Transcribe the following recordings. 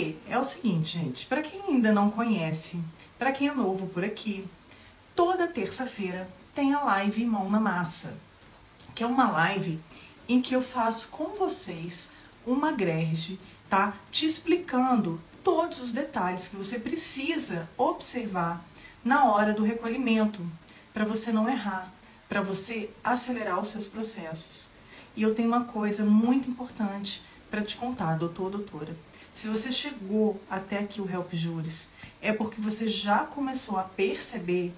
aí é o seguinte, gente, para quem ainda não conhece, para quem é novo por aqui, toda terça-feira tem a live Mão na Massa, que é uma live em que eu faço com vocês uma grege, tá? Te explicando todos os detalhes que você precisa observar na hora do recolhimento, para você não errar, para você acelerar os seus processos. E eu tenho uma coisa muito importante para te contar, doutor ou doutora. Se você chegou até aqui o Help Juris, é porque você já começou a perceber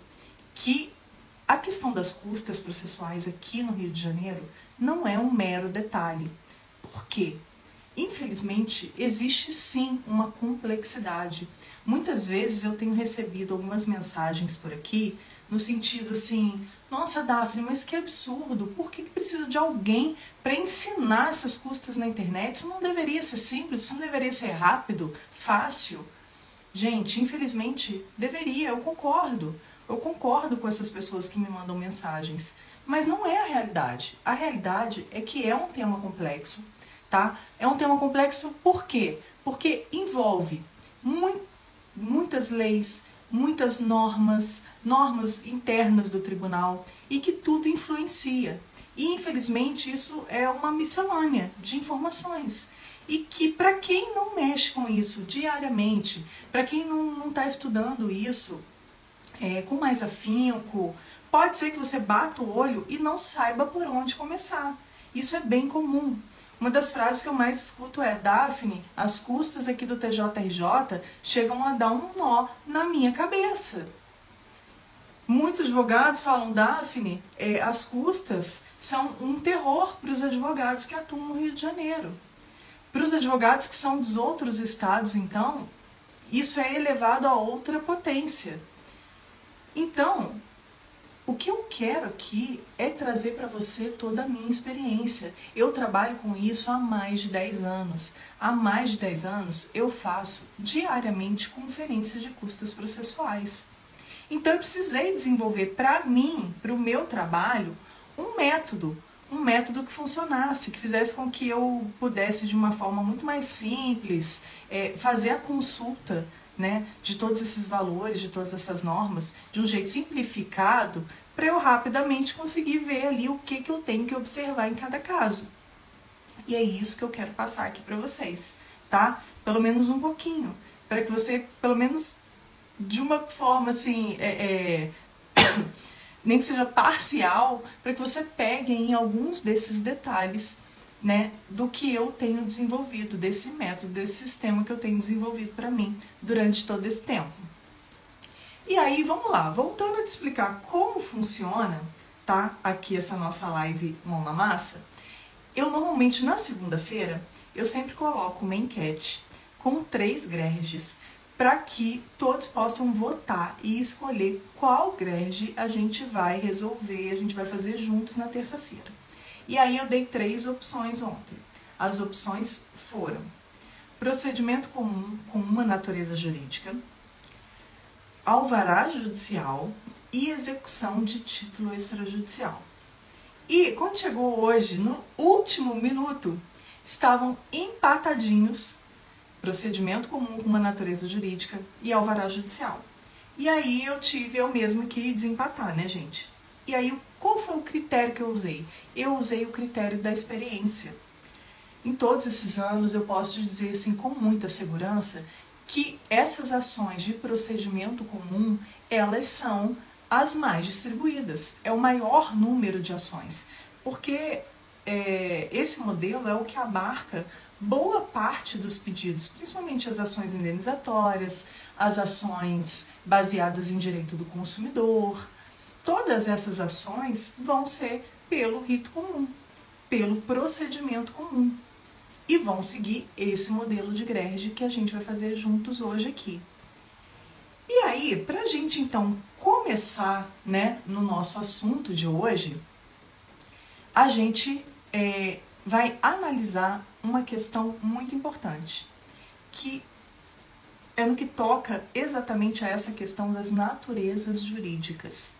que a questão das custas processuais aqui no Rio de Janeiro não é um mero detalhe. Por quê? Infelizmente, existe sim uma complexidade. Muitas vezes eu tenho recebido algumas mensagens por aqui, no sentido assim, nossa Daphne, mas que absurdo, por que precisa de alguém para ensinar essas custas na internet? Isso não deveria ser simples, isso não deveria ser rápido, fácil? Gente, infelizmente, deveria, eu concordo. Eu concordo com essas pessoas que me mandam mensagens, mas não é a realidade. A realidade é que é um tema complexo, tá? É um tema complexo por quê? Porque envolve muitas leis, muitas normas internas do tribunal e que tudo influencia. E infelizmente isso é uma miscelânea de informações. E que para quem não mexe com isso diariamente, para quem não está estudando isso com mais afinco, pode ser que você bata o olho e não saiba por onde começar. Isso é bem comum. Uma das frases que eu mais escuto é: Daphne, as custas aqui do TJRJ chegam a dar um nó na minha cabeça. Muitos advogados falam: Daphne, as custas são um terror para os advogados que atuam no Rio de Janeiro. Para os advogados que são dos outros estados, então, isso é elevado a outra potência. Então, o que eu quero aqui é trazer para você toda a minha experiência. Eu trabalho com isso há mais de 10 anos. Há mais de 10 anos eu faço diariamente conferências de custas processuais. Então eu precisei desenvolver para mim, para o meu trabalho, um método que funcionasse, que fizesse com que eu pudesse de uma forma muito mais simples fazer a consulta, né, de todos esses valores, de todas essas normas, de um jeito simplificado, para eu rapidamente conseguir ver ali o que eu tenho que observar em cada caso. E é isso que eu quero passar aqui para vocês, tá? Pelo menos um pouquinho, para que você, pelo menos de uma forma assim, nem que seja parcial, para que você pegue em alguns desses detalhes, né, do que eu tenho desenvolvido, desse método, desse sistema que eu tenho desenvolvido para mim durante todo esse tempo. E aí, vamos lá, voltando a te explicar como funciona, tá, aqui essa nossa live Mão na Massa, eu normalmente na segunda-feira, eu sempre coloco uma enquete com 3 greges, para que todos possam votar e escolher qual grege a gente vai resolver, a gente vai fazer juntos na terça-feira. E aí eu dei 3 opções ontem. As opções foram: procedimento comum com uma natureza jurídica, alvará judicial e execução de título extrajudicial. E quando chegou hoje, no último minuto, estavam empatadinhos procedimento comum com uma natureza jurídica e alvará judicial. E aí eu tive eu mesma que desempatar, né, gente? E aí, qual foi o critério que eu usei? Eu usei o critério da experiência. Em todos esses anos, eu posso dizer assim, com muita segurança, que essas ações de procedimento comum, elas são as mais distribuídas. É o maior número de ações. Porque esse modelo é o que abarca boa parte dos pedidos, principalmente as ações indenizatórias, as ações baseadas em direito do consumidor. Todas essas ações vão ser pelo rito comum, pelo procedimento comum. E vão seguir esse modelo de grege que a gente vai fazer juntos hoje aqui. E aí, para a gente então começar, né, no nosso assunto de hoje, a gente vai analisar uma questão muito importante, que é no que toca exatamente a essa questão das naturezas jurídicas.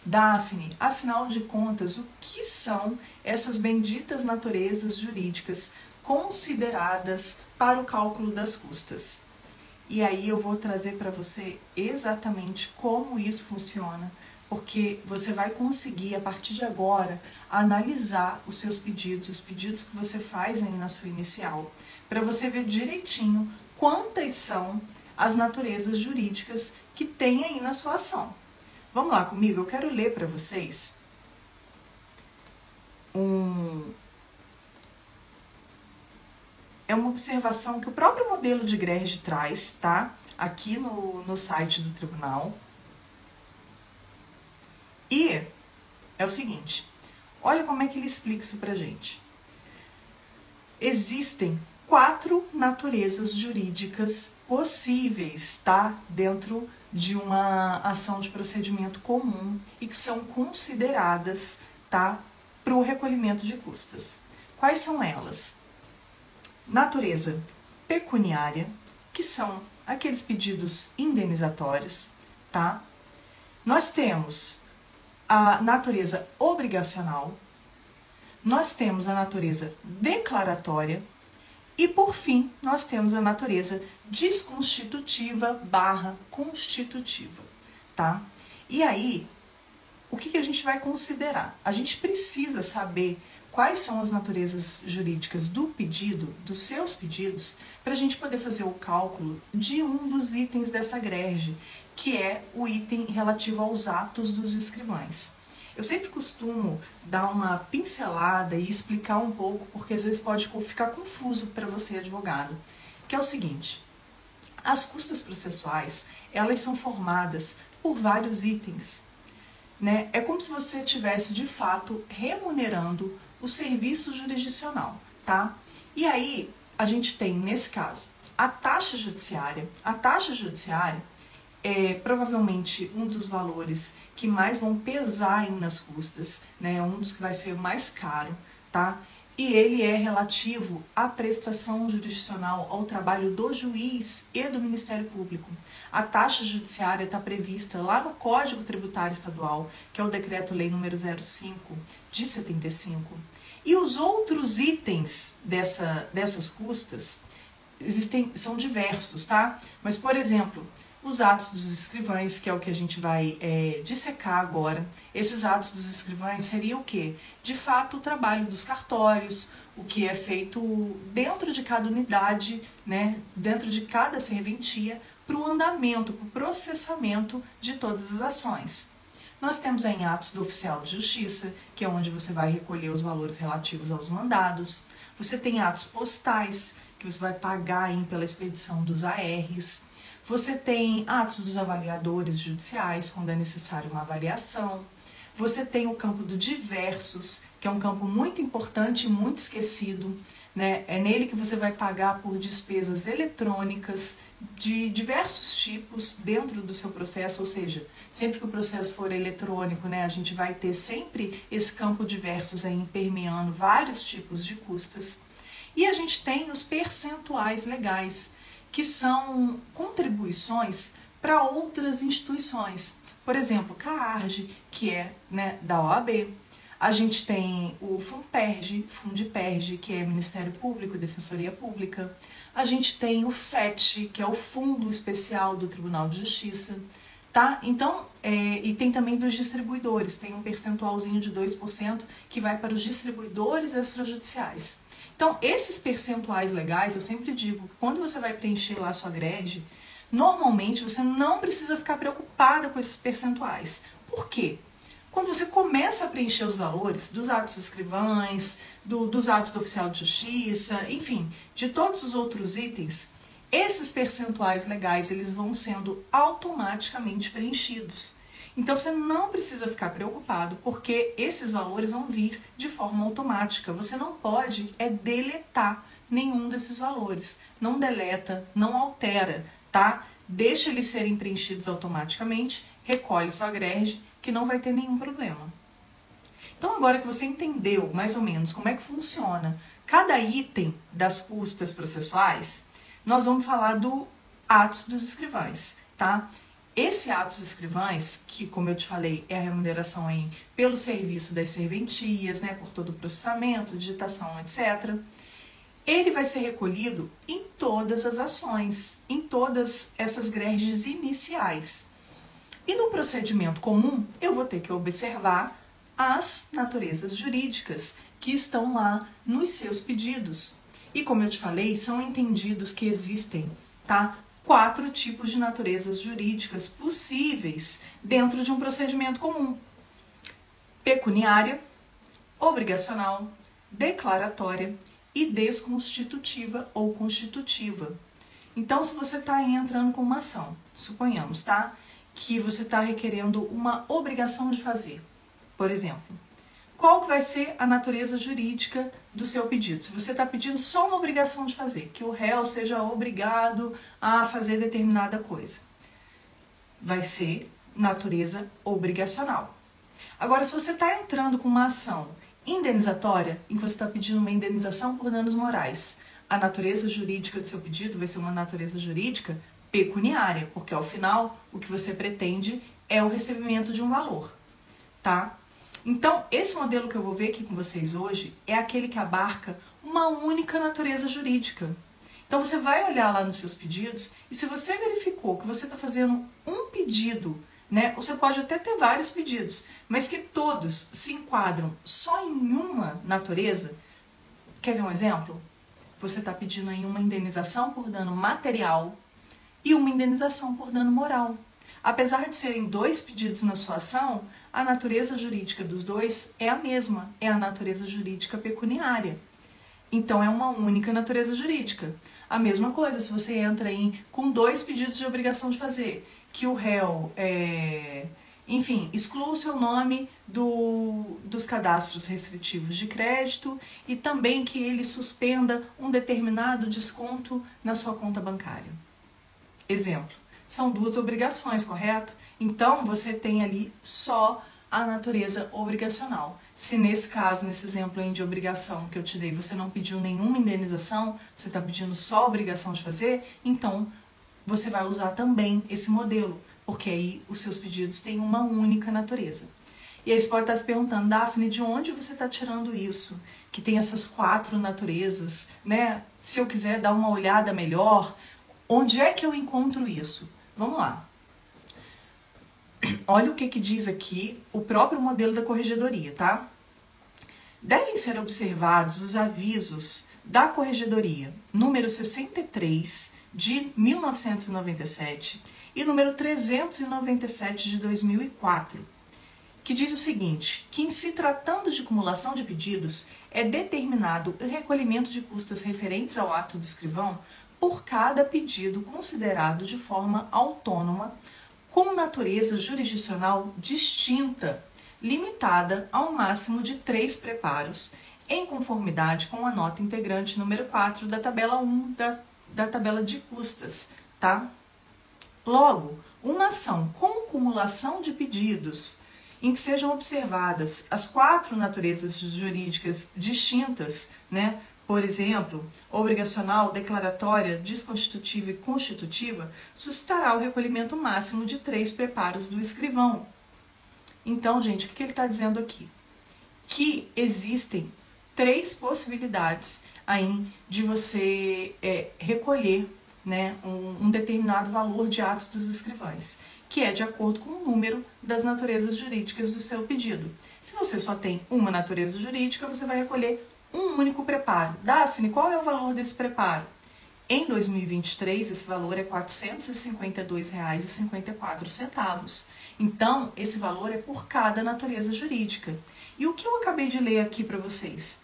Daphne, afinal de contas, o que são essas benditas naturezas jurídicas consideradas para o cálculo das custas? E aí eu vou trazer para você exatamente como isso funciona, porque você vai conseguir, a partir de agora, analisar os seus pedidos, os pedidos que você faz aí na sua inicial, para você ver direitinho quantas são as naturezas jurídicas que tem aí na sua ação. Vamos lá comigo, eu quero ler para vocês é uma observação que o próprio modelo de Grege traz, tá? Aqui no site do tribunal. E é o seguinte, olha como é que ele explica isso pra gente. Existem 4 naturezas jurídicas possíveis, tá? Dentro de uma ação de procedimento comum e que são consideradas, tá? Para o recolhimento de custas. Quais são elas? Natureza pecuniária, que são aqueles pedidos indenizatórios, tá? Nós temos a natureza obrigacional, nós temos a natureza declaratória e, por fim, nós temos a natureza desconstitutiva/constitutiva, tá? E aí, o que a gente vai considerar? A gente precisa saber quais são as naturezas jurídicas do pedido, dos seus pedidos, para a gente poder fazer o cálculo de um dos itens dessa grege, que é o item relativo aos atos dos escrivães. Eu sempre costumo dar uma pincelada e explicar um pouco, porque às vezes pode ficar confuso para você, advogado, que é o seguinte: as custas processuais, elas são formadas por vários itens, né? É como se você estivesse, de fato, remunerando o serviço jurisdicional, tá? E aí, a gente tem, nesse caso, a taxa judiciária. A taxa judiciária é provavelmente um dos valores que mais vão pesar aí nas custas, né? Um dos que vai ser mais caro, tá? E ele é relativo à prestação jurisdicional, ao trabalho do juiz e do Ministério Público. A taxa judiciária está prevista lá no Código Tributário Estadual, que é o Decreto-Lei número 05 de 75. E os outros itens dessas custas são diversos, tá? Mas, por exemplo, os atos dos escrivães, que é o que a gente vai dissecar agora. Esses atos dos escrivães seriam o quê? De fato, o trabalho dos cartórios, o que é feito dentro de cada unidade, né, dentro de cada serventia, para o andamento, para o processamento de todas as ações. Nós temos aí atos do oficial de justiça, que é onde você vai recolher os valores relativos aos mandados. Você tem atos postais, que você vai pagar aí pela expedição dos ARs. Você tem atos dos avaliadores judiciais, quando é necessário uma avaliação. Você tem o campo do diversos, que é um campo muito importante e muito esquecido, né? É nele que você vai pagar por despesas eletrônicas de diversos tipos dentro do seu processo, ou seja, sempre que o processo for eletrônico, né, a gente vai ter sempre esse campo diversos aí permeando vários tipos de custas. E a gente tem os percentuais legais, que são contribuições para outras instituições. Por exemplo, CAARG, que é, né, da OAB. A gente tem o Fundiperg, que é Ministério Público e Defensoria Pública. A gente tem o FET, que é o Fundo Especial do Tribunal de Justiça. Tá? Então, e tem também dos distribuidores, tem um percentualzinho de 2% que vai para os distribuidores extrajudiciais. Então, esses percentuais legais, eu sempre digo que quando você vai preencher lá a sua grege, normalmente você não precisa ficar preocupada com esses percentuais. Por quê? Quando você começa a preencher os valores dos atos escrivães, dos atos do oficial de justiça, enfim, de todos os outros itens, esses percentuais legais, eles vão sendo automaticamente preenchidos. Então, você não precisa ficar preocupado, porque esses valores vão vir de forma automática. Você não pode deletar nenhum desses valores. Não deleta, não altera, tá? Deixa eles serem preenchidos automaticamente, recolhe sua grege, que não vai ter nenhum problema. Então, agora que você entendeu mais ou menos como é que funciona cada item das custas processuais, nós vamos falar do atos dos escrivães, tá? Esse atos escrivães, que como eu te falei, é a remuneração aí pelo serviço das serventias, né, por todo o processamento, digitação, etc. ele vai ser recolhido em todas as ações, em todas essas greves iniciais. E no procedimento comum, eu vou ter que observar as naturezas jurídicas que estão lá nos seus pedidos. E como eu te falei, são entendidos que existem, tá? 4 tipos de naturezas jurídicas possíveis dentro de um procedimento comum: pecuniária, obrigacional, declaratória e desconstitutiva ou constitutiva. Então, se você está entrando com uma ação, suponhamos, tá? Que você está requerendo uma obrigação de fazer. Por exemplo, qual que vai ser a natureza jurídica do seu pedido? Se você está pedindo só uma obrigação de fazer, que o réu seja obrigado a fazer determinada coisa, vai ser natureza obrigacional. Agora, se você está entrando com uma ação indenizatória, em que você está pedindo uma indenização por danos morais, a natureza jurídica do seu pedido vai ser uma natureza jurídica pecuniária, porque ao final o que você pretende é o recebimento de um valor, tá? Então, esse modelo que eu vou ver aqui com vocês hoje é aquele que abarca uma única natureza jurídica. Então, você vai olhar lá nos seus pedidos e se você verificou que você está fazendo um pedido, né, ou você pode até ter vários pedidos, mas que todos se enquadram só em uma natureza. Quer ver um exemplo? Você está pedindo aí uma indenização por dano material e uma indenização por dano moral. Apesar de serem 2 pedidos na sua ação, a natureza jurídica dos dois é a mesma, é a natureza jurídica pecuniária. Então, é uma única natureza jurídica. A mesma coisa, se você entra com 2 pedidos de obrigação de fazer, que o réu, enfim, exclua o seu nome dos cadastros restritivos de crédito e também que ele suspenda um determinado desconto na sua conta bancária. Exemplo. São 2 obrigações, correto? Então, você tem ali só a natureza obrigacional. Se nesse caso, nesse exemplo aí de obrigação que eu te dei, você não pediu nenhuma indenização, você está pedindo só a obrigação de fazer, então você vai usar também esse modelo, porque aí os seus pedidos têm uma única natureza. E aí você pode estar se perguntando, Daphne, de onde você está tirando isso? Que tem essas 4 naturezas, né? Se eu quiser dar uma olhada melhor, onde é que eu encontro isso? Vamos lá. Olha o que diz aqui o próprio modelo da corregedoria, tá? Devem ser observados os avisos da corregedoria número 63 de 1997 e número 397 de 2004, que diz o seguinte, que em se tratando de cumulação de pedidos, é determinado o recolhimento de custas referentes ao ato do escrivão por cada pedido considerado de forma autônoma, com natureza jurisdicional distinta, limitada a um máximo de 3 preparos, em conformidade com a nota integrante número 4 da tabela 1 da tabela de custas, tá? Logo, uma ação com cumulação de pedidos, em que sejam observadas as 4 naturezas jurídicas distintas, né? Por exemplo, obrigacional, declaratória, desconstitutiva e constitutiva, suscitará o recolhimento máximo de 3 preparos do escrivão. Então, gente, o que ele está dizendo aqui? Que existem 3 possibilidades aí de você recolher, né, um determinado valor de atos dos escrivães, que é de acordo com o número das naturezas jurídicas do seu pedido. Se você só tem uma natureza jurídica, você vai recolher um único preparo. Daphne, qual é o valor desse preparo? Em 2023, esse valor é R$ 452,54. Então, esse valor é por cada natureza jurídica. E o que eu acabei de ler aqui para vocês?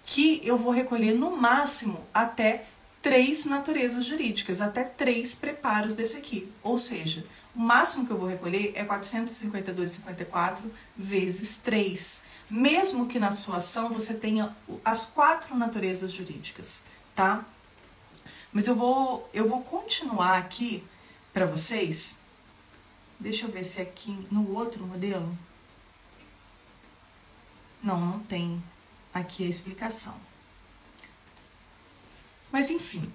Que eu vou recolher no máximo até 3 naturezas jurídicas, até 3 preparos desse aqui. Ou seja, o máximo que eu vou recolher é 452,54 vezes 3. Mesmo que na sua ação você tenha as 4 naturezas jurídicas, tá? Mas eu vou continuar aqui para vocês. Deixa eu ver se aqui no outro modelo. Não tem aqui a explicação. Mas enfim,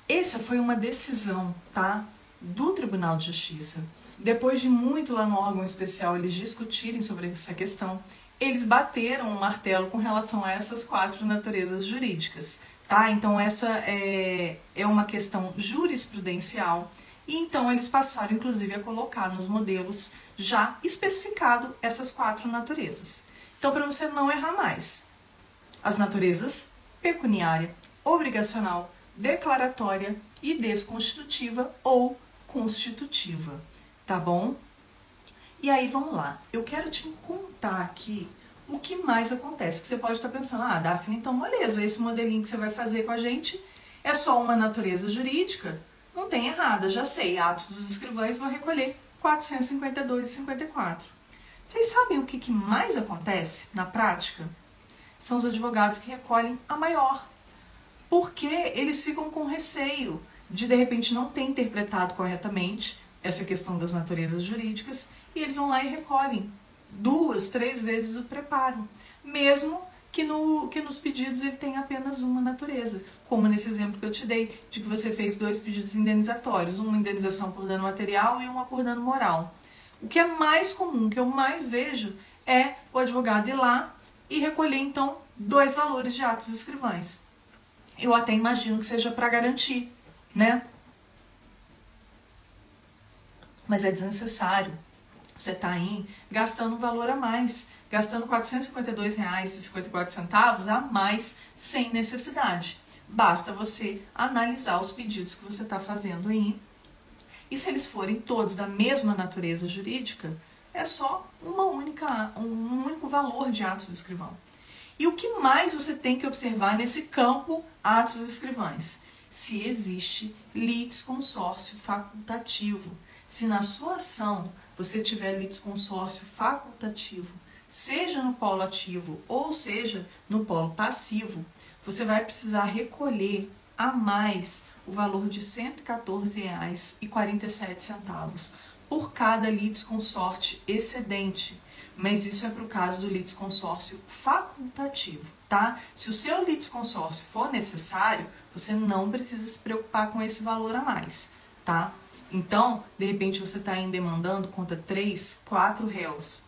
essa foi uma decisão, tá? Do Tribunal de Justiça. Depois de muito lá no órgão especial eles discutirem sobre essa questão, eles bateram o martelo com relação a essas 4 naturezas jurídicas, tá? Então essa é uma questão jurisprudencial e então eles passaram inclusive a colocar nos modelos já especificado essas 4 naturezas. Então para você não errar mais, as naturezas pecuniária, obrigacional, declaratória e desconstitutiva ou constitutiva, tá bom? E aí vamos lá, eu quero te contar aqui o que mais acontece, que você pode estar pensando, ah, Daphne, então beleza, esse modelinho que você vai fazer com a gente é só uma natureza jurídica? Não tem errada, já sei, atos dos escrivães vão recolher 452 e 54. Vocês sabem o que mais acontece na prática? São os advogados que recolhem a maior, porque eles ficam com receio de repente não ter interpretado corretamente essa questão das naturezas jurídicas e eles vão lá e recolhem 2, 3 vezes o preparo, mesmo que nos pedidos ele tenha apenas uma natureza, como nesse exemplo que eu te dei, de que você fez 2 pedidos indenizatórios, uma indenização por dano material e uma por dano moral. O que é mais comum, o que eu mais vejo, é o advogado ir lá e recolher, então, 2 valores de atos escrivães. Eu até imagino que seja para garantir, né? Mas é desnecessário. Você está aí gastando um valor a mais, gastando R$ 452,54 a mais sem necessidade. Basta você analisar os pedidos que você está fazendo aí. E se eles forem todos da mesma natureza jurídica, é só um único valor de atos escrivão. E o que mais você tem que observar nesse campo atos escrivães? Se existe litisconsórcio facultativo. Se na sua ação você tiver litisconsórcio facultativo, seja no polo ativo ou seja no polo passivo, você vai precisar recolher a mais o valor de R$ 114,47 por cada litisconsorte excedente. Mas isso é para o caso do litisconsórcio facultativo, tá? Se o seu litisconsórcio for necessário, você não precisa se preocupar com esse valor a mais, tá? Então, de repente, você está aí demandando contra 3, 4 réus.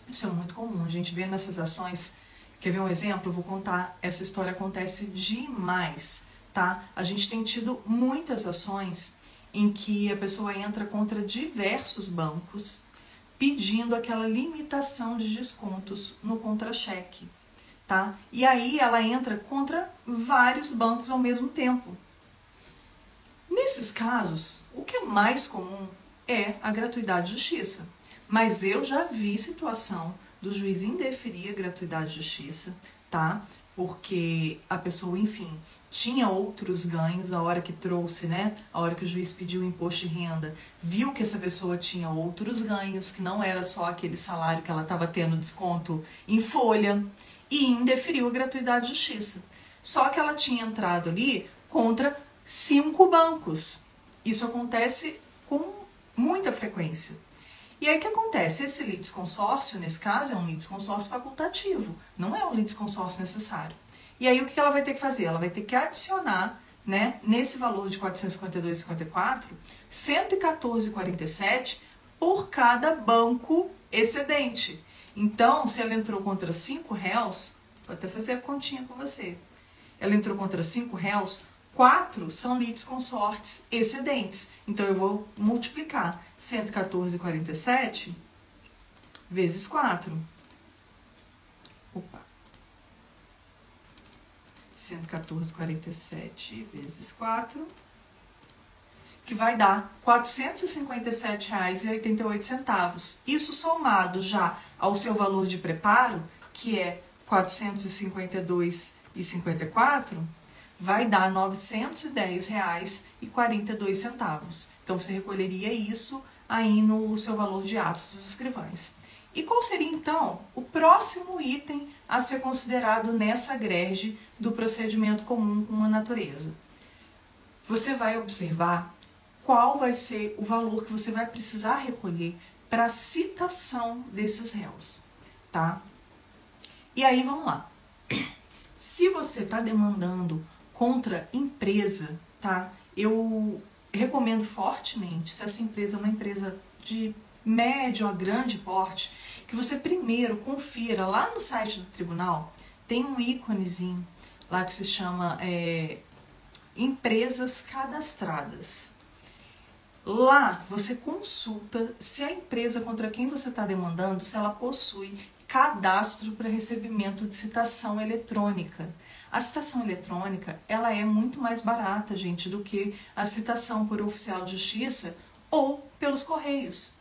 Isso é muito comum, a gente vê nessas ações. Quer ver um exemplo? Eu vou contar, essa história acontece demais, tá? A gente tem tido muitas ações em que a pessoa entra contra diversos bancos pedindo aquela limitação de descontos no contra-cheque, tá? E aí ela entra contra vários bancos ao mesmo tempo. Nesses casos, o que é mais comum é a gratuidade de justiça. Mas eu já vi situação do juiz indeferir a gratuidade de justiça, tá? Porque a pessoa, enfim, tinha outros ganhos a hora que trouxe, né? A hora que o juiz pediu o imposto de renda, viu que essa pessoa tinha outros ganhos, que não era só aquele salário que ela estava tendo desconto em folha, e indeferiu a gratuidade de justiça. Só que ela tinha entrado ali contra 5 bancos. Isso acontece com muita frequência. E aí o que acontece? Esse litisconsórcio, nesse caso, é um litisconsórcio facultativo, não é um litisconsórcio necessário. E aí o que ela vai ter que fazer? Ela vai ter que adicionar, né, nesse valor de R$ 452,54, R$ 114,47 por cada banco excedente. Então, se ela entrou contra 5 réus, vou até fazer a continha com você. Ela entrou contra 5 réus, 4 são litisconsortes excedentes. Então, eu vou multiplicar 114,47 vezes 4. Opa. 114,47 vezes 4, que vai dar R$ 457,88. Isso somado já ao seu valor de preparo, que é R$ 452,54, vai dar R$ 910,42. Então, você recolheria isso aí no seu valor de atos dos escrivães. E qual seria, então, o próximo item a ser considerado nessa grege do procedimento comum com a natureza? Você vai observar qual vai ser o valor que você vai precisar recolher para a citação desses réus, tá? E aí, vamos lá. Se você está demandando contra empresa, tá? Eu recomendo fortemente, se essa empresa é uma empresa de médio a grande porte, que você primeiro confira lá no site do tribunal, tem um íconezinho lá que se chama Empresas Cadastradas. Lá você consulta se a empresa contra quem você está demandando, se ela possui cadastro para recebimento de citação eletrônica. A citação eletrônica, ela é muito mais barata, gente, do que a citação por oficial de justiça ou pelos correios.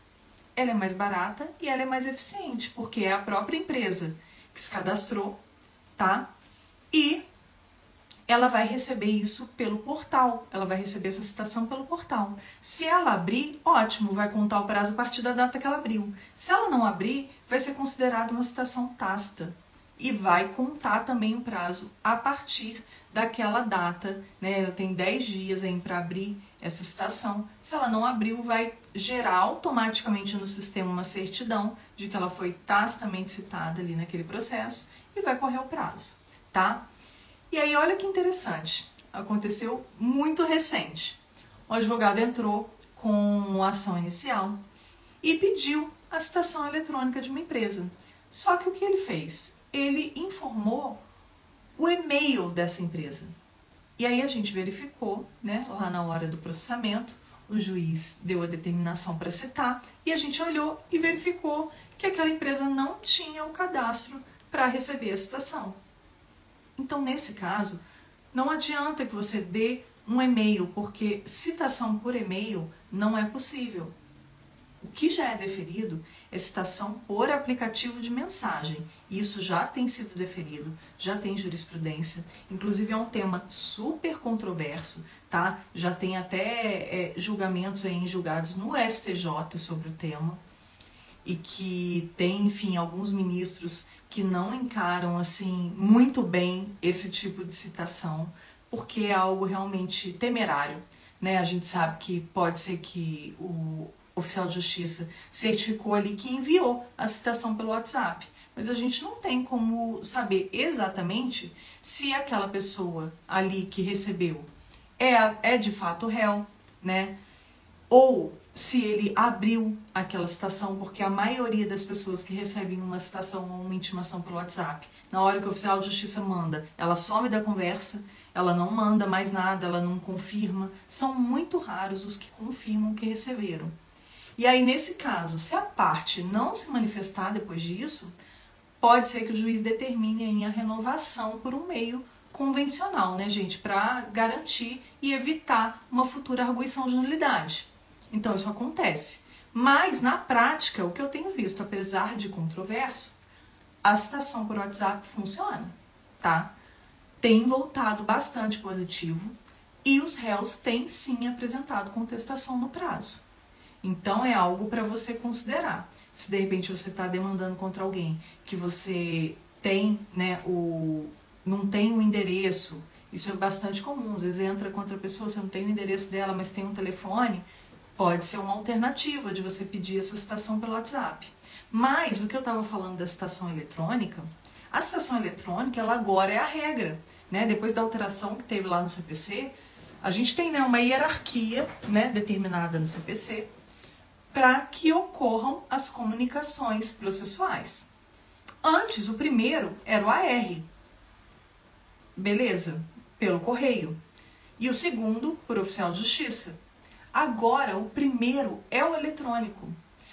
Ela é mais barata e ela é mais eficiente, porque é a própria empresa que se cadastrou, tá? E ela vai receber isso pelo portal, ela vai receber essa citação pelo portal. Se ela abrir, ótimo, vai contar o prazo a partir da data que ela abriu. Se ela não abrir, vai ser considerada uma citação tácita e vai contar também o prazo a partir daquela data, né? Ela tem 10 dias aí para abrir essa citação. Se ela não abriu, vai gerar automaticamente no sistema uma certidão de que ela foi tacitamente citada ali naquele processo e vai correr o prazo, tá? E aí, olha que interessante, aconteceu muito recente. O advogado entrou com a ação inicial e pediu a citação eletrônica de uma empresa. Só que o que ele fez? Ele informou o e-mail dessa empresa. E aí a gente verificou, né, lá na hora do processamento, o juiz deu a determinação para citar e a gente olhou e verificou que aquela empresa não tinha o cadastro para receber a citação. Então, nesse caso, não adianta que você dê um e-mail, porque citação por e-mail não é possível. O que já é deferido é citação por aplicativo de mensagem. Isso já tem sido deferido, já tem jurisprudência. Inclusive, é um tema super controverso, tá? Já tem até julgamentos aí em julgados no STJ sobre o tema. E que tem, enfim, alguns ministros que não encaram assim muito bem esse tipo de citação, porque é algo realmente temerário, né? A gente sabe que pode ser que o oficial de justiça certificou ali que enviou a citação pelo WhatsApp, mas a gente não tem como saber exatamente se aquela pessoa ali que recebeu é de fato réu, né? Ou se ele abriu aquela citação, porque a maioria das pessoas que recebem uma citação ou uma intimação pelo WhatsApp, na hora que o oficial de justiça manda, ela some da conversa, ela não manda mais nada, ela não confirma. São muito raros os que confirmam que receberam. E aí, nesse caso, se a parte não se manifestar depois disso, pode ser que o juiz determine aí a renovação por um meio convencional, né, gente? Para garantir e evitar uma futura arguição de nulidade. Então, isso acontece. Mas, na prática, o que eu tenho visto, apesar de controverso, a citação por WhatsApp funciona, tá? Tem voltado bastante positivo e os réus têm, sim, apresentado contestação no prazo. Então, é algo para você considerar. Se, de repente, você está demandando contra alguém que você tem, né, não tem o endereço, isso é bastante comum. Às vezes, entra contra a pessoa, você não tem o endereço dela, mas tem um telefone, pode ser uma alternativa de você pedir essa citação pelo WhatsApp. Mas o que eu estava falando da citação eletrônica, a citação eletrônica, ela agora é a regra, né? Depois da alteração que teve lá no CPC, a gente tem, né, uma hierarquia, né, determinada no CPC para que ocorram as comunicações processuais. Antes, o primeiro era o AR, beleza? Pelo correio. E o segundo, por oficial de justiça. Agora, o primeiro é o eletrônico.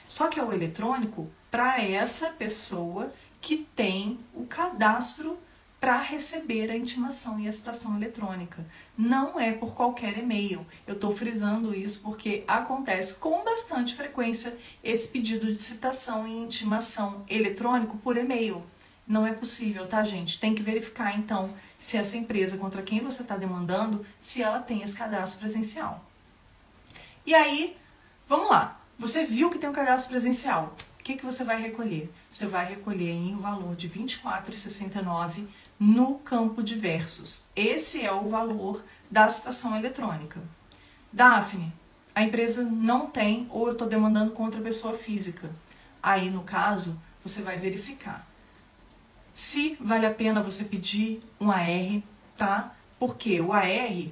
Só que é o eletrônico para essa pessoa que tem o cadastro para receber a intimação e a citação eletrônica. Não é por qualquer e-mail. Eu estou frisando isso porque acontece com bastante frequência esse pedido de citação e intimação eletrônico por e-mail. Não é possível, tá, gente? Tem que verificar, então, se essa empresa contra quem você está demandando, se ela tem esse cadastro presencial. E aí, vamos lá. Você viu que tem um cadastro presencial. O que você vai recolher? Você vai recolher em o valor de R$ 24,69 no campo de versos. Esse é o valor da citação eletrônica. Daphne, a empresa não tem ou eu estou demandando contra a pessoa física. Aí, no caso, você vai verificar se vale a pena você pedir um AR, tá? Porque o AR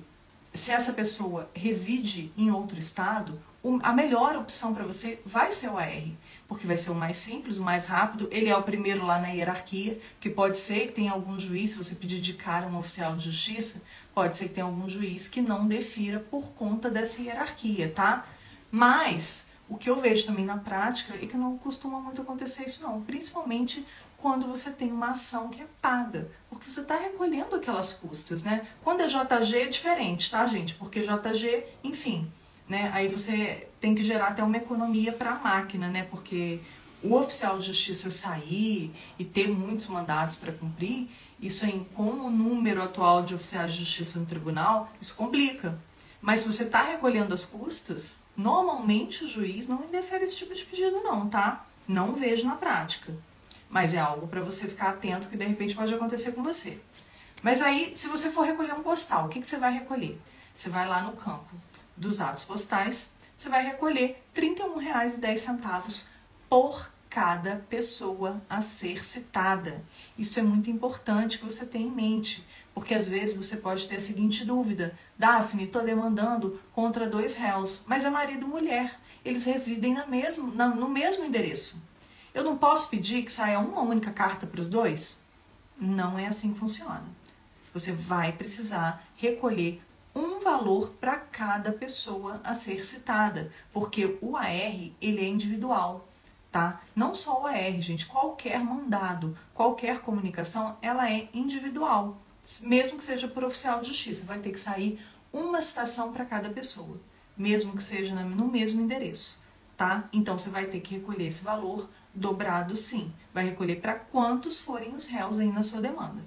se essa pessoa reside em outro estado, a melhor opção para você vai ser o AR, porque vai ser o mais simples, o mais rápido, ele é o primeiro lá na hierarquia, que pode ser que tenha algum juiz, se você pedir de cara um oficial de justiça, pode ser que tenha algum juiz que não defira por conta dessa hierarquia, tá? Mas o que eu vejo também na prática é que não costuma muito acontecer isso não, principalmente quando você tem uma ação que é paga, porque você está recolhendo aquelas custas, né? Quando é JG é diferente, tá, gente? Porque JG, enfim, né? Aí você tem que gerar até uma economia para a máquina, né? Porque o oficial de justiça sair e ter muitos mandados para cumprir, isso aí, com o número atual de oficiais de justiça no tribunal, isso complica. Mas se você está recolhendo as custas, normalmente o juiz não indefere esse tipo de pedido não, tá? Não vejo na prática. Mas é algo para você ficar atento que de repente pode acontecer com você. Mas aí, se você for recolher um postal, o que você vai recolher? Você vai lá no campo dos atos postais, você vai recolher R$ 31,10 por cada pessoa a ser citada. Isso é muito importante que você tenha em mente, porque às vezes você pode ter a seguinte dúvida: Daphne, estou demandando contra 2 réus, mas é marido e mulher, eles residem no mesmo endereço. Eu não posso pedir que saia uma única carta para os dois? Não é assim que funciona. Você vai precisar recolher um valor para cada pessoa a ser citada, porque o AR, ele é individual, tá? Não só o AR, gente, qualquer mandado, qualquer comunicação, ela é individual, mesmo que seja por oficial de justiça, vai ter que sair uma citação para cada pessoa, mesmo que seja no mesmo endereço, tá? Então você vai ter que recolher esse valor dobrado, sim, vai recolher para quantos forem os réus aí na sua demanda.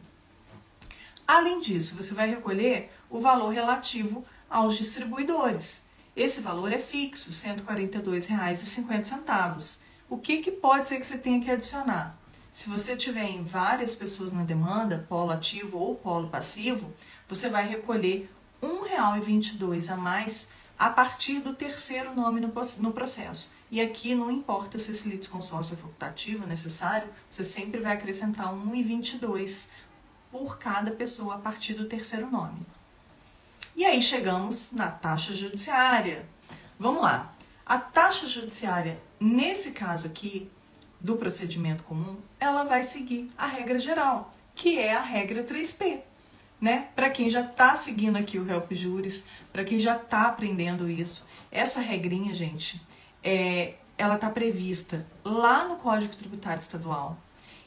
Além disso, você vai recolher o valor relativo aos distribuidores. Esse valor é fixo, R$ 142,50. O que pode ser que você tenha que adicionar? Se você tiver em várias pessoas na demanda, polo ativo ou polo passivo, você vai recolher R$ 1,22 a mais a partir do terceiro nome no processo. E aqui não importa se esse litisconsórcio é facultativo, é necessário, você sempre vai acrescentar R$ 1,22 por cada pessoa a partir do terceiro nome. E aí chegamos na taxa judiciária. Vamos lá. A taxa judiciária, nesse caso aqui, do procedimento comum, ela vai seguir a regra geral, que é a regra 3P. Né? Para quem já está seguindo aqui o Help Juris, para quem já está aprendendo isso, essa regrinha, gente, ela está prevista lá no Código Tributário Estadual.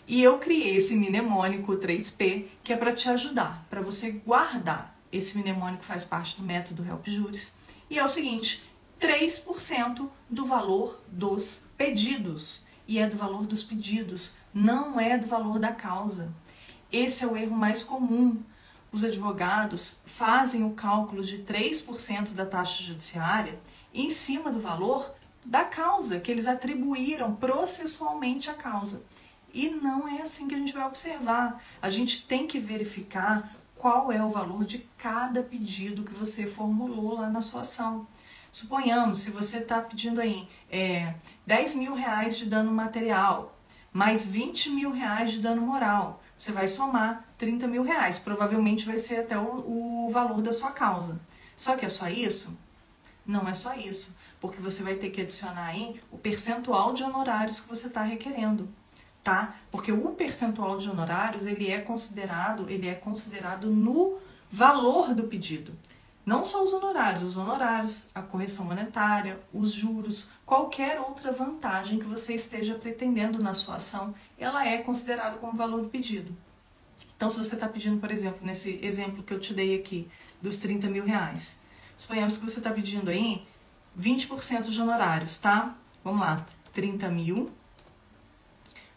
E eu criei esse mnemônico 3P, que é para te ajudar, para você guardar. Esse mnemônico faz parte do método Help Juris. E é o seguinte: 3% do valor dos pedidos. E é do valor dos pedidos, não é do valor da causa. Esse é o erro mais comum. Os advogados fazem o cálculo de 3% da taxa judiciária em cima do valor da causa, que eles atribuíram processualmente à causa. E não é assim que a gente vai observar. A gente tem que verificar qual é o valor de cada pedido que você formulou lá na sua ação. Suponhamos, se você está pedindo aí R$10 mil de dano material, mais R$20 mil de dano moral, você vai somar R$30 mil. Provavelmente vai ser até o valor da sua causa. Só que é só isso? Não é só isso, porque você vai ter que adicionar aí o percentual de honorários que você está requerendo, tá? Porque o percentual de honorários, ele é considerado no valor do pedido. Não só os honorários, a correção monetária, os juros, qualquer outra vantagem que você esteja pretendendo na sua ação, ela é considerada como valor do pedido. Então, se você está pedindo, por exemplo, nesse exemplo que eu te dei aqui, dos R$30 mil, suponhamos que você está pedindo aí 20% de honorários, tá? Vamos lá, 30 mil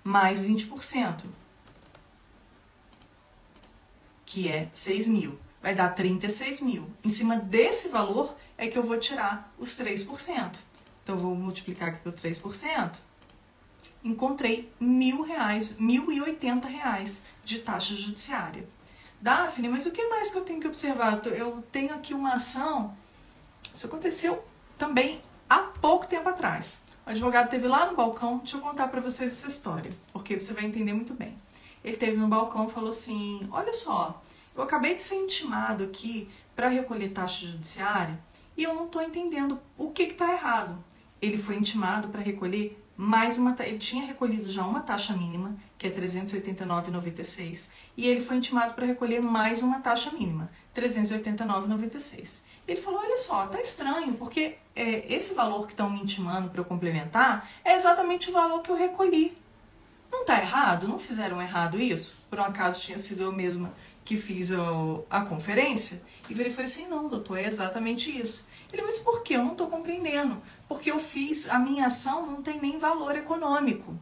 mais 20%, que é 6 mil. Vai dar 36 mil. Em cima desse valor é que eu vou tirar os 3%. Então, eu vou multiplicar aqui por 3%. Encontrei R$1.000, R$1.080 de taxa judiciária. Daphne, mas o que mais que eu tenho que observar? Eu tenho aqui uma ação. Isso aconteceu também há pouco tempo atrás. O advogado esteve lá no balcão. Deixa eu contar para vocês essa história, porque você vai entender muito bem. Ele esteve no balcão e falou assim: olha só, eu acabei de ser intimado aqui para recolher taxa judiciária e eu não estou entendendo o que está errado. Ele foi intimado para recolher mais uma taxa, ele tinha recolhido já uma taxa mínima, que é R$ 389,96, e ele foi intimado para recolher mais uma taxa mínima, R$ 389,96. Ele falou, olha só, tá estranho, porque esse valor que estão me intimando para eu complementar é exatamente o valor que eu recolhi. Não tá errado? Não fizeram errado isso? Por um acaso tinha sido eu mesma que fiz a conferência? E ele falou assim, não, doutor, é exatamente isso. Ele, mas por que? Eu não estou compreendendo. Porque eu fiz, a minha ação não tem nem valor econômico.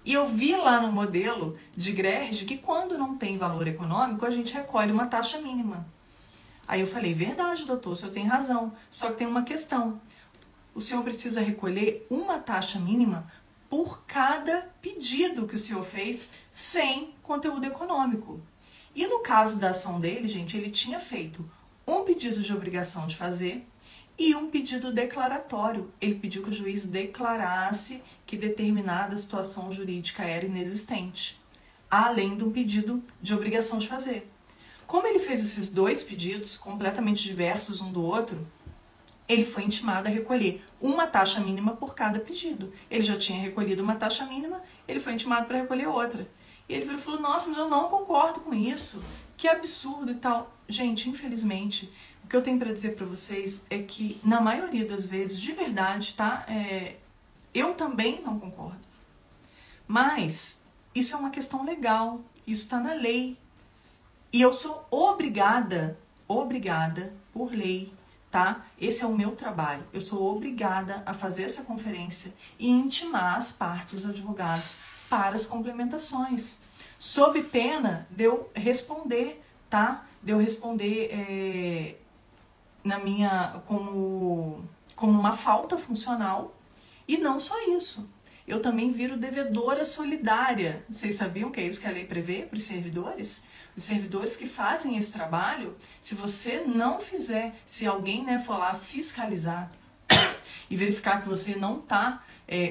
E eu vi lá no modelo de GRERD que quando não tem valor econômico, a gente recolhe uma taxa mínima. Aí eu falei, verdade, doutor, o senhor tem razão. Só que tem uma questão. O senhor precisa recolher uma taxa mínima por cada pedido que o senhor fez sem conteúdo econômico. E no caso da ação dele, gente, ele tinha feito um pedido de obrigação de fazer e um pedido declaratório. Ele pediu que o juiz declarasse que determinada situação jurídica era inexistente, além de um pedido de obrigação de fazer. Como ele fez esses dois pedidos, completamente diversos um do outro, ele foi intimado a recolher uma taxa mínima por cada pedido. Ele já tinha recolhido uma taxa mínima, ele foi intimado para recolher outra. E ele falou, nossa, mas eu não concordo com isso, que absurdo e tal. Gente, infelizmente, o que eu tenho para dizer para vocês é que, na maioria das vezes, de verdade, tá? Eu também não concordo. Mas isso é uma questão legal, isso está na lei. E eu sou obrigada por lei, tá? Esse é o meu trabalho. Eu sou obrigada a fazer essa conferência e intimar as partes, os advogados, para as complementações. Sob pena de eu responder, tá? De eu responder como uma falta funcional. E não só isso. Eu também viro devedora solidária. Vocês sabiam que é isso que a lei prevê para os servidores? Os servidores que fazem esse trabalho, se você não fizer, se alguém for lá fiscalizar e verificar que você não está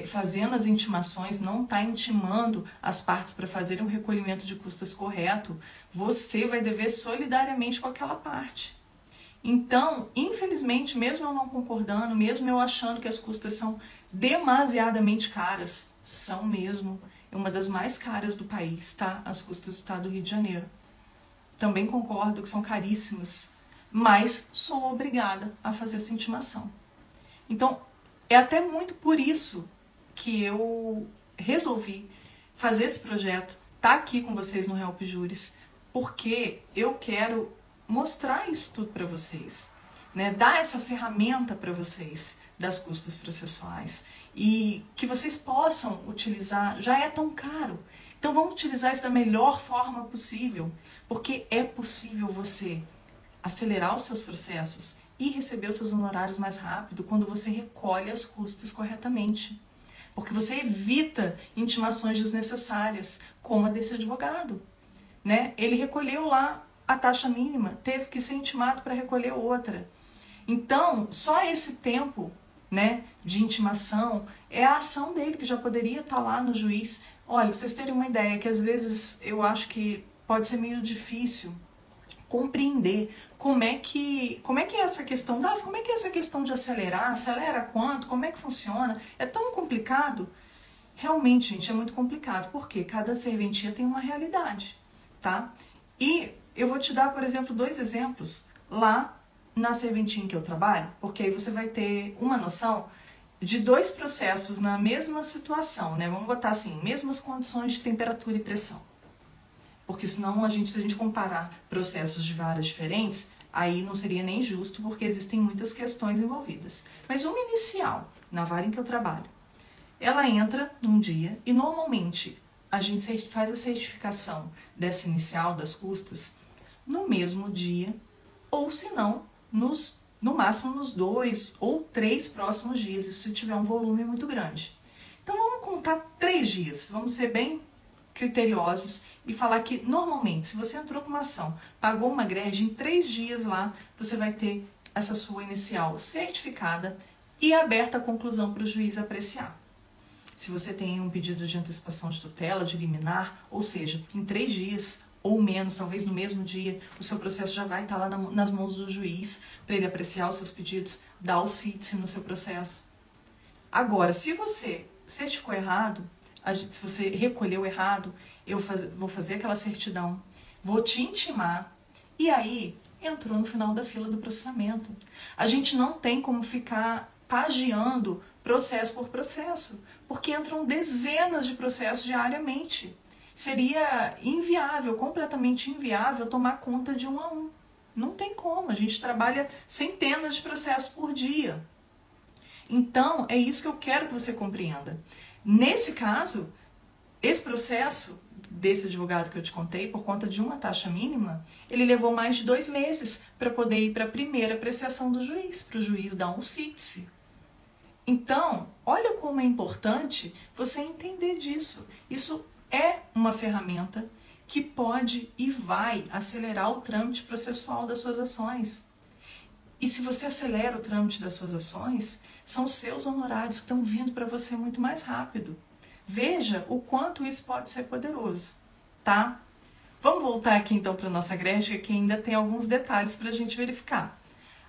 fazendo as intimações, não está intimando as partes para fazerem um recolhimento de custas correto, você vai dever solidariamente com aquela parte. Então, infelizmente, mesmo eu não concordando, mesmo eu achando que as custas são demasiadamente caras, são mesmo, é uma das mais caras do país, tá? As custas do estado do Rio de Janeiro. Também concordo que são caríssimas, mas sou obrigada a fazer essa intimação. Então, é até muito por isso que eu resolvi fazer esse projeto, tá aqui com vocês no Help Juris, porque eu quero mostrar isso tudo para vocês, né? Dar essa ferramenta para vocês das custas processuais e que vocês possam utilizar. Já é tão caro, então vamos utilizar isso da melhor forma possível, porque é possível você acelerar os seus processos e receber os seus honorários mais rápido quando você recolhe as custas corretamente. Porque você evita intimações desnecessárias, como a desse advogado, né? Ele recolheu lá a taxa mínima, teve que ser intimado para recolher outra. Então, só esse tempo, né, de intimação é a ação dele, que já poderia estar lá no juiz. Olha, para vocês terem uma ideia, que às vezes eu acho que pode ser meio difícil compreender como é que é essa questão, como é que é essa questão de acelerar, acelera quanto, como é que funciona, é tão complicado. Realmente, gente, é muito complicado, porque cada serventia tem uma realidade, tá? E eu vou te dar, por exemplo, 2 exemplos lá na serventia em que eu trabalho, porque aí você vai ter uma noção de 2 processos na mesma situação, né? Vamos botar assim, mesmas condições de temperatura e pressão. Porque senão, se a gente comparar processos de varas diferentes, aí não seria nem justo, porque existem muitas questões envolvidas. Mas uma inicial, na vara em que eu trabalho, ela entra num dia e normalmente a gente faz a certificação dessa inicial, das custas, no mesmo dia, ou se não, no máximo nos 2 ou 3 próximos dias, isso se tiver um volume muito grande. Então vamos contar 3 dias, vamos ser bem criteriosos e falar que normalmente, se você entrou com uma ação, pagou uma GRERD, em 3 dias lá, você vai ter essa sua inicial certificada e aberta a conclusão para o juiz apreciar. Se você tem um pedido de antecipação de tutela, de liminar, ou seja, em 3 dias ou menos, talvez no mesmo dia, o seu processo já vai estar lá nas mãos do juiz para ele apreciar os seus pedidos, dar o CITSE no seu processo. Agora, se você certificou errado, se você recolheu errado, eu vou fazer aquela certidão, vou te intimar, e aí entrou no final da fila do processamento. A gente não tem como ficar pagiando processo por processo, porque entram dezenas de processos diariamente. Seria inviável, completamente inviável, tomar conta de um a um. Não tem como, a gente trabalha centenas de processos por dia. Então, é isso que eu quero que você compreenda. Nesse caso, esse processo desse advogado que eu te contei, por conta de uma taxa mínima, ele levou mais de 2 meses para poder ir para a primeira apreciação do juiz, para o juiz dar um CITSE. Então, olha como é importante você entender disso. Isso é uma ferramenta que pode e vai acelerar o trâmite processual das suas ações. E se você acelera o trâmite das suas ações, são os seus honorários que estão vindo para você muito mais rápido. Veja o quanto isso pode ser poderoso, tá? Vamos voltar aqui então para a nossa grade, que ainda tem alguns detalhes para a gente verificar.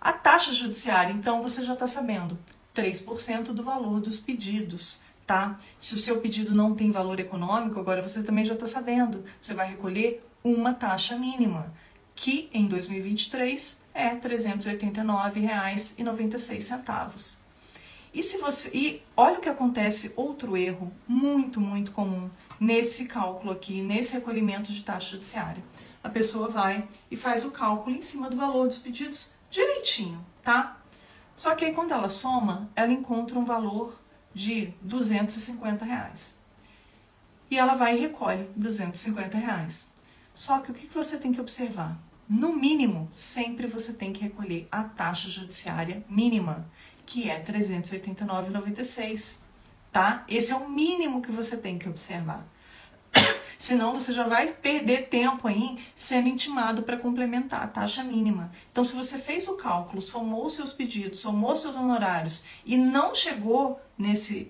A taxa judiciária, então, você já está sabendo, 3% do valor dos pedidos, tá? Se o seu pedido não tem valor econômico, agora você também já está sabendo, você vai recolher uma taxa mínima, que em 2023 é R$ 389,96. E olha o que acontece, outro erro muito, muito comum nesse cálculo aqui, nesse recolhimento de taxa judiciária. A pessoa vai e faz o cálculo em cima do valor dos pedidos direitinho, tá? Só que aí quando ela soma, ela encontra um valor de R$ 250. E ela vai e recolhe R$ 250. Só que o que você tem que observar? No mínimo, sempre você tem que recolher a taxa judiciária mínima, que é R$ 389,96, tá? Esse é o mínimo que você tem que observar. Senão você já vai perder tempo aí sendo intimado para complementar a taxa mínima. Então, se você fez o cálculo, somou os seus pedidos, somou seus honorários e não chegou nesse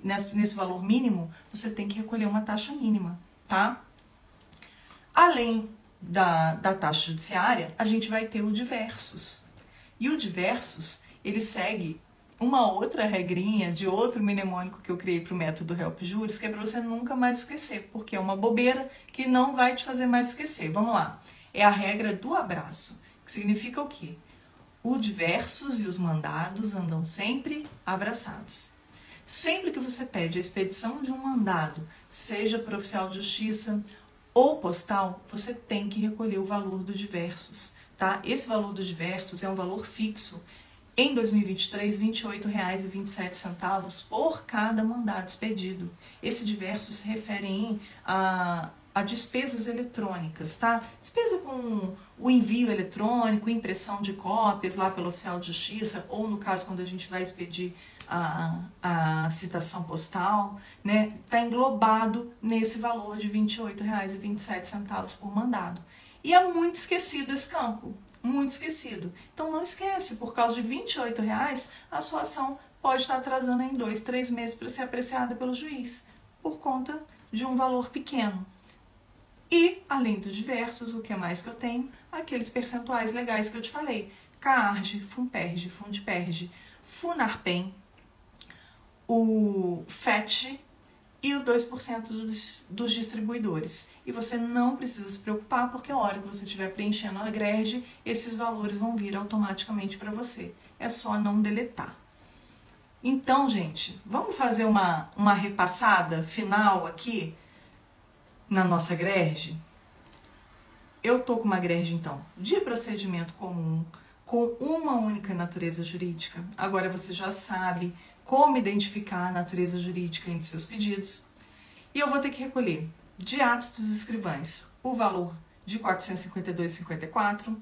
valor mínimo, você tem que recolher uma taxa mínima, tá? Além da taxa judiciária, a gente vai ter o diversos. E o diversos, ele segue uma outra regrinha de outro mnemônico que eu criei para o método Help Juris, que é para você nunca mais esquecer, porque é uma bobeira que não vai te fazer mais esquecer. Vamos lá. É a regra do abraço, que significa o quê? O diversos e os mandados andam sempre abraçados. Sempre que você pede a expedição de um mandado, seja por oficial de justiça ou postal, você tem que recolher o valor do diversos, tá? Esse valor do diversos é um valor fixo. Em 2023, R$ 28,27 por cada mandado expedido. Esse diverso se refere a despesas eletrônicas, tá? Despesa com o envio eletrônico, impressão de cópias lá pelo oficial de justiça, ou no caso quando a gente vai expedir a citação postal, né? Está englobado nesse valor de R$ 28,27 por mandado. E é muito esquecido esse campo. Muito esquecido. Então não esquece, por causa de R$ 28, a sua ação pode estar atrasando em 2, 3 meses para ser apreciada pelo juiz, por conta de um valor pequeno. E, além dos diversos, o que mais que eu tenho? Aqueles percentuais legais que eu te falei. CARG, FUNPERJ, FUNDPERJ, FUNARPEM, o FET e o 2% dos distribuidores. E você não precisa se preocupar, porque a hora que você estiver preenchendo a grade, esses valores vão vir automaticamente para você. É só não deletar. Então, gente, vamos fazer uma repassada final aqui na nossa grade? Eu tô com uma grade, então, de procedimento comum, com uma única natureza jurídica. Agora você já sabe como identificar a natureza jurídica entre seus pedidos. E eu vou ter que recolher de atos dos escrivães o valor de R$ 452,54.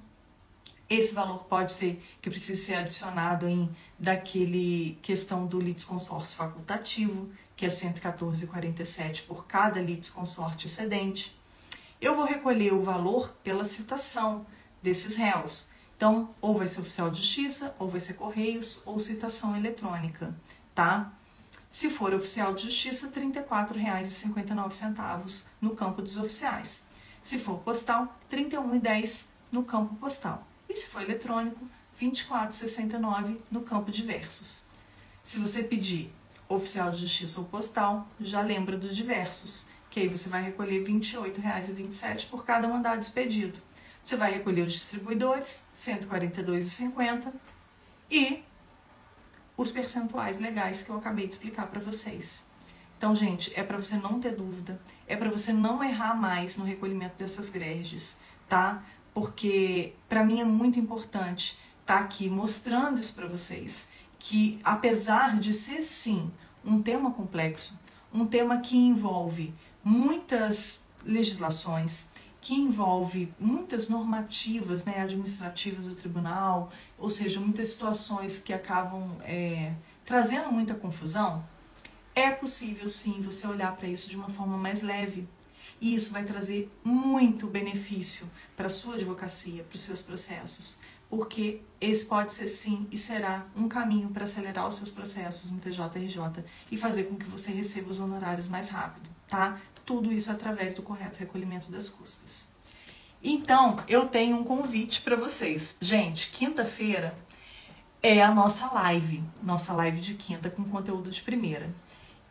Esse valor pode ser que precise ser adicionado daquele questão do litisconsórcio facultativo, que é R$ 114,47 por cada litisconsorte excedente. Eu vou recolher o valor pela citação desses réus. Então, ou vai ser oficial de justiça, ou vai ser correios, ou citação eletrônica, tá? Se for oficial de justiça, R$ 34,59 no campo dos oficiais. Se for postal, R$ 31,10 no campo postal. E se for eletrônico, R$ 24,69 no campo diversos. Se você pedir oficial de justiça ou postal, já lembra do diversos, que aí você vai recolher R$ 28,27 por cada mandado expedido. Você vai recolher os distribuidores, R$ 142,50, e os percentuais legais que eu acabei de explicar para vocês. Então, gente, é para você não ter dúvida, é para você não errar mais no recolhimento dessas greges, tá? Porque para mim é muito importante estar aqui mostrando isso para vocês, que apesar de ser sim um tema complexo, um tema que envolve muitas legislações, que envolve muitas normativas, né, administrativas do tribunal, ou seja, muitas situações que acabam trazendo muita confusão, é possível sim você olhar para isso de uma forma mais leve. E isso vai trazer muito benefício para a sua advocacia, para os seus processos. Porque esse pode ser sim e será um caminho para acelerar os seus processos no TJRJ e fazer com que você receba os honorários mais rápido, tá? Tudo isso através do correto recolhimento das custas. Então, eu tenho um convite para vocês. Gente, quinta-feira é a nossa live de quinta com conteúdo de primeira.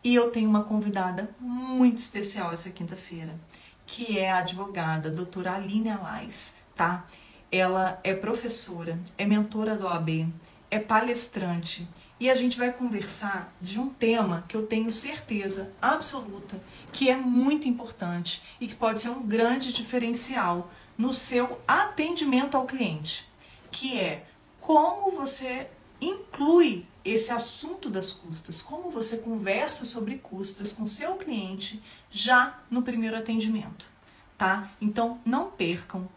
E eu tenho uma convidada muito especial essa quinta-feira, que é a advogada doutora Aline Alais, tá? Ela é professora, é mentora da OAB, é palestrante e a gente vai conversar de um tema que eu tenho certeza absoluta que é muito importante e que pode ser um grande diferencial no seu atendimento ao cliente, que é como você inclui esse assunto das custas, como você conversa sobre custas com seu cliente já no primeiro atendimento, tá? Então não percam.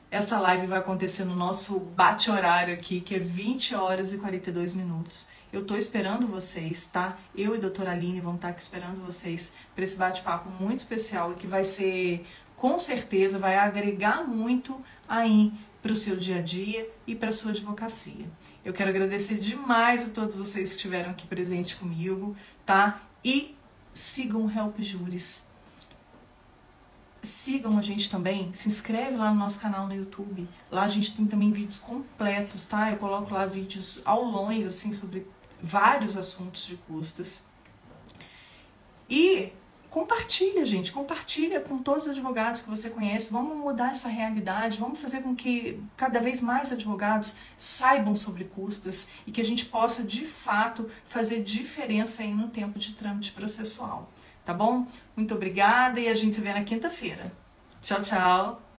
Essa live vai acontecer no nosso bate-horário aqui, que é 20 horas e 42 minutos. Eu tô esperando vocês, tá? Eu e a doutora Aline vamos estar aqui esperando vocês para esse bate-papo muito especial e que vai ser, com certeza, vai agregar muito aí para o seu dia a dia e para a sua advocacia. Eu quero agradecer demais a todos vocês que estiveram aqui presentes comigo, tá? E sigam o Help Juris. Sigam a gente também, se inscreve lá no nosso canal no YouTube. Lá a gente tem também vídeos completos, tá? Eu coloco lá vídeos aulões, assim, sobre vários assuntos de custas. E compartilha, gente, compartilha com todos os advogados que você conhece. Vamos mudar essa realidade, vamos fazer com que cada vez mais advogados saibam sobre custas e que a gente possa, de fato, fazer diferença aí no tempo de trâmite processual. Tá bom? Muito obrigada e a gente se vê na quinta-feira. Tchau, tchau!